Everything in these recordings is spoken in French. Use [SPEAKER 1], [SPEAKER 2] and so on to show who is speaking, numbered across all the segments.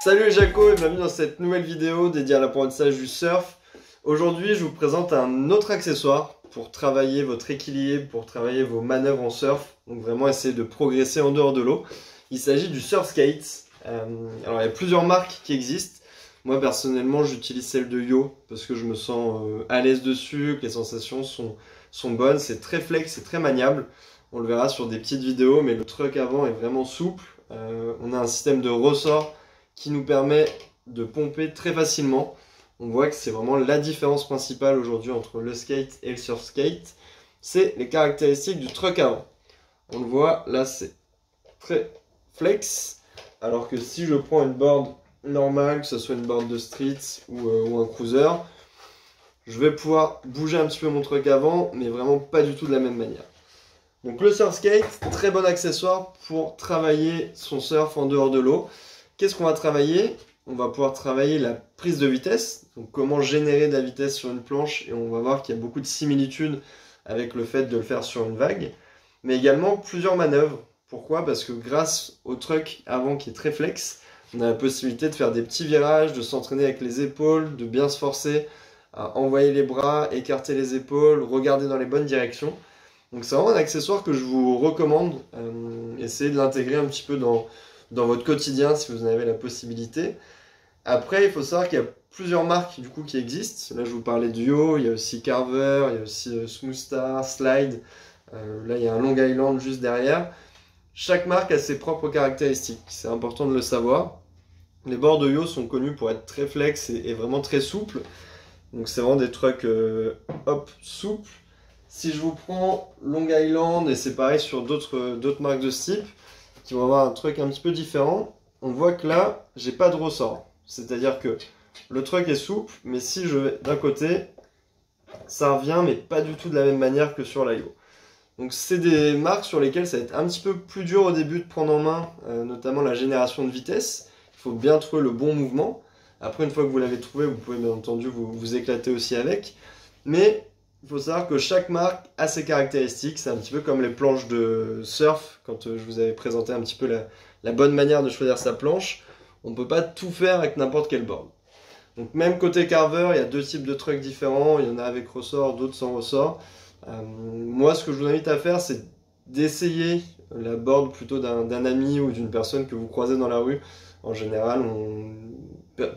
[SPEAKER 1] Salut Jaco et bienvenue dans cette nouvelle vidéo dédiée à l'apprentissage du surf. Aujourd'hui je vous présente un autre accessoire pour travailler votre équilibre, pour travailler vos manœuvres en surf. Donc vraiment essayer de progresser en dehors de l'eau. Il s'agit du surf skate. Alors il y a plusieurs marques qui existent. Moi personnellement j'utilise celle de Yo parce que je me sens à l'aise dessus, que les sensations sont bonnes. C'est très flex, c'est très maniable. On le verra sur des petites vidéos mais le truck avant est vraiment souple. On a un système de ressort qui nous permet de pomper très facilement. On voit que c'est vraiment la différence principale aujourd'hui entre le skate et le surf skate. C'est les caractéristiques du truck avant. On le voit, là c'est très flex. Alors que si je prends une board normale, que ce soit une board de street ou un cruiser, je vais pouvoir bouger un petit peu mon truck avant, mais vraiment pas du tout de la même manière. Donc le surf skate, très bon accessoire pour travailler son surf en dehors de l'eau. Qu'est-ce qu'on va travailler? On va pouvoir travailler la prise de vitesse, donc comment générer de la vitesse sur une planche, et on va voir qu'il y a beaucoup de similitudes avec le fait de le faire sur une vague, mais également plusieurs manœuvres. Pourquoi? Parce que grâce au truck avant qui est très flex, on a la possibilité de faire des petits virages, de s'entraîner avec les épaules, de bien se forcer à envoyer les bras, écarter les épaules, regarder dans les bonnes directions. Donc c'est vraiment un accessoire que je vous recommande. Essayez de l'intégrer un petit peu dans votre quotidien si vous en avez la possibilité. Après, il faut savoir qu'il y a plusieurs marques du coup qui existent. Là, je vous parlais de Yo, il y a aussi Carver, il y a aussi Smoothstar, Slide. Là, il y a un Long Island juste derrière. Chaque marque a ses propres caractéristiques. C'est important de le savoir. Les bords de Yo sont connus pour être très flex et vraiment très souples. Donc, c'est vraiment des trucks hop, souples. Si je vous prends Long Island, et c'est pareil sur d'autres marques de ce type, qui vont avoir un truc un petit peu différent, on voit que là, j'ai pas de ressort. C'est-à-dire que le truck est souple, mais si je vais d'un côté, ça revient, mais pas du tout de la même manière que sur l'Ayo. Donc c'est des marques sur lesquelles ça va être un petit peu plus dur au début de prendre en main, notamment la génération de vitesse. Il faut bien trouver le bon mouvement. Après, une fois que vous l'avez trouvé, vous pouvez bien entendu vous éclater aussi avec. Mais il faut savoir que chaque marque a ses caractéristiques. C'est un petit peu comme les planches de surf, quand je vous avais présenté un petit peu la bonne manière de choisir sa planche. On ne peut pas tout faire avec n'importe quel board. Donc même côté Carver, il y a deux types de trucks différents. Il y en a avec ressort, d'autres sans ressort. Moi, ce que je vous invite à faire, c'est d'essayer la board plutôt d'un ami ou d'une personne que vous croisez dans la rue. En général,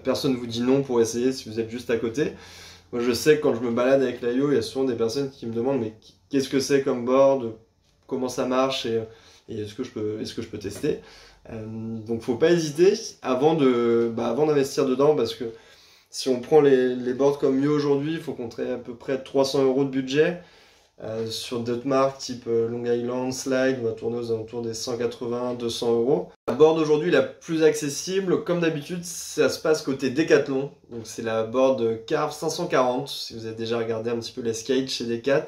[SPEAKER 1] personne ne vous dit non pour essayer si vous êtes juste à côté. Moi, je sais que quand je me balade avec l'Ayo, il y a souvent des personnes qui me demandent mais qu'est-ce que c'est comme board, comment ça marche et est-ce que je peux tester. Donc, faut pas hésiter avant d'investir dedans parce que si on prend les boards comme Yo aujourd'hui, il faut compter à peu près 300 € de budget. Sur d'autres marques type Long Island, Slide, on va tourner aux alentours des 180-200 €. La board aujourd'hui la plus accessible, comme d'habitude, ça se passe côté Decathlon. Donc c'est la board Carve 540. Si vous avez déjà regardé un petit peu les skates chez Decat,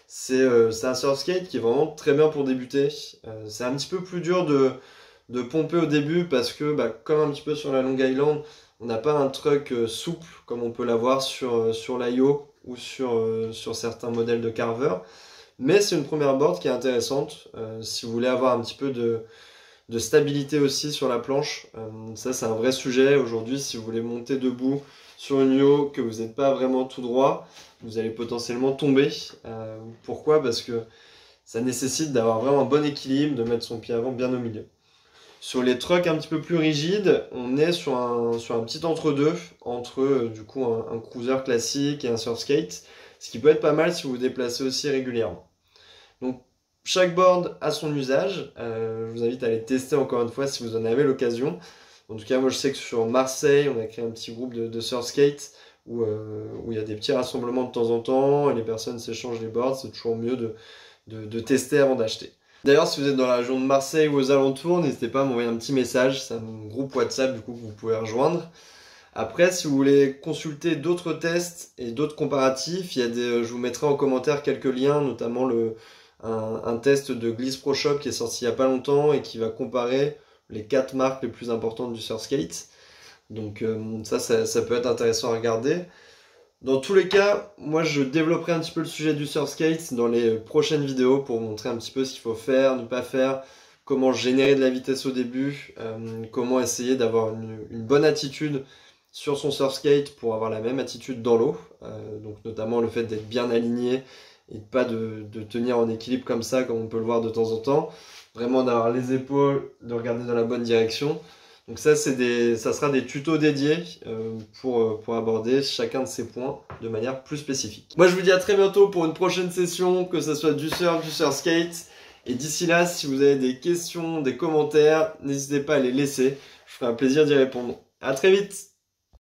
[SPEAKER 1] c'est un surf skate qui est vraiment très bien pour débuter. C'est un petit peu plus dur de pomper au début parce que, comme un petit peu sur la Long Island, on n'a pas un truck souple comme on peut l'avoir sur l'Ayo ou sur certains modèles de Carver. Mais c'est une première board qui est intéressante si vous voulez avoir un petit peu de stabilité aussi sur la planche. Ça, c'est un vrai sujet aujourd'hui. Si vous voulez monter debout sur une Yo, que vous n'êtes pas vraiment tout droit, vous allez potentiellement tomber. Pourquoi? Parce que ça nécessite d'avoir vraiment un bon équilibre, de mettre son pied avant bien au milieu. Sur les trucks un petit peu plus rigides, on est sur un petit entre-deux, entre du coup un cruiser classique et un surf skate, ce qui peut être pas mal si vous vous déplacez aussi régulièrement. Donc chaque board a son usage, je vous invite à les tester encore une fois si vous en avez l'occasion. En tout cas moi je sais que sur Marseille, on a créé un petit groupe de surf skate où il y a des petits rassemblements de temps en temps et les personnes s'échangent les boards, c'est toujours mieux de tester avant d'acheter. D'ailleurs, si vous êtes dans la région de Marseille ou aux alentours, n'hésitez pas à m'envoyer un petit message, c'est un groupe WhatsApp du coup que vous pouvez rejoindre. Après, si vous voulez consulter d'autres tests et d'autres comparatifs, je vous mettrai en commentaire quelques liens, notamment un test de Gliss Pro Shop qui est sorti il n'y a pas longtemps et qui va comparer les 4 marques les plus importantes du surf skate. Donc ça peut être intéressant à regarder. Dans tous les cas, moi je développerai un petit peu le sujet du surf skate dans les prochaines vidéos pour vous montrer un petit peu ce qu'il faut faire, ne pas faire, comment générer de la vitesse au début, comment essayer d'avoir une bonne attitude sur son surf skate pour avoir la même attitude dans l'eau, donc notamment le fait d'être bien aligné et pas de tenir en équilibre comme ça, comme on peut le voir de temps en temps, vraiment d'avoir les épaules, de regarder dans la bonne direction. Donc ça sera des tutos dédiés pour aborder chacun de ces points de manière plus spécifique. Moi je vous dis à très bientôt pour une prochaine session, que ce soit du surf skate. Et d'ici là, si vous avez des questions, des commentaires, n'hésitez pas à les laisser. Je ferai un plaisir d'y répondre. À très vite!